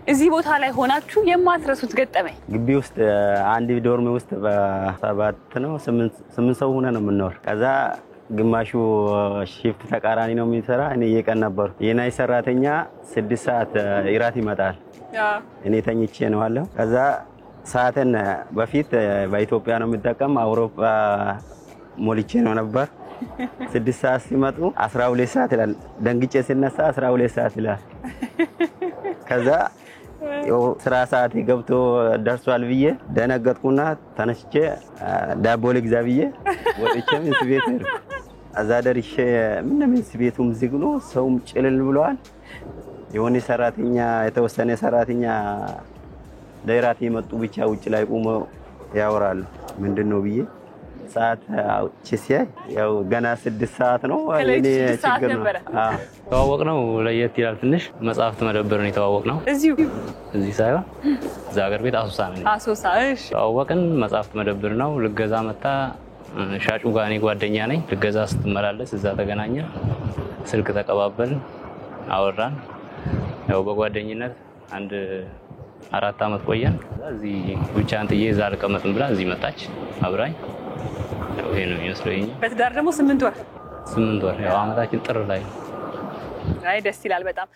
እዚህ ቦታ ላይ ሆናችሁ የማትረሱት ገጠመኝ? ግቢ ውስጥ አንድ ዶርም ውስጥ በ7 ነው 8 ሰው ሆነ ነው የምንኖር። ከዛ ግማሹ ሺፍት ተቃራኒ ነው የሚሰራ። እኔ የቀን ነበር። የናይ ሰራተኛ 6 ሰዓት ኢራት ይመጣል። እኔ ተኝቼ ነው አለው። ከዛ ሰዓትን በፊት በኢትዮጵያ ነው የሚጠቀም አውሮፓ ሞልቼ ነው ነበር። 6 ሰዓት ሲመጡ 12 ሰዓት ይላል። ደንግጬ ሲነሳ 12 ሰዓት ይላል። ከዛ ስራ ሰዓት ገብቶ ደርሷል ብዬ ደነገጥኩና ተነስቼ ዳቦ ልግዛ ብዬ ወጥቼ ምን ቤት ነው አዛደርሽ ምን ቤቱም ዝግ ነው፣ ሰውም ጭልል ብሏል። የሆነ ሰራተኛ የተወሰነ ሰራተኛ ለኢራት የመጡ ብቻ ውጭ ላይ ቆሞ ያወራሉ። ምንድነው ብዬ ሰዓት አውጪ ያው ገና 6 ሰዓት ነው። እኔ ችግር ነው ተዋወቅነው። ለየት ይላል ትንሽ መጽሐፍት መደብር ነው የተዋወቅነው። እዚህ ሳይሆን እዛ ሀገር ቤት አሶሳ ነው። አሶሳ እሺ። ተዋወቅን። መጽሐፍት መደብር ነው። ልገዛ መጣ። ሻጩ ጋር እኔ ጓደኛ ነኝ። ልገዛ ስትመላለስ እዛ ተገናኘን። ስልክ ተቀባበልን፣ አወራን። ያው በጓደኝነት አንድ 4 አመት ቆየን። እዚህ ብቻን ጥዬ እዛ ልቀመጥም ብላ እዚህ መጣች አብራኝ። ይሄ ነው የሚመስለኝ። በትዳር ደግሞ 8 ወር 8 ወር ያው አመታችን ጥር ላይ። አይ ደስ ይላል በጣም።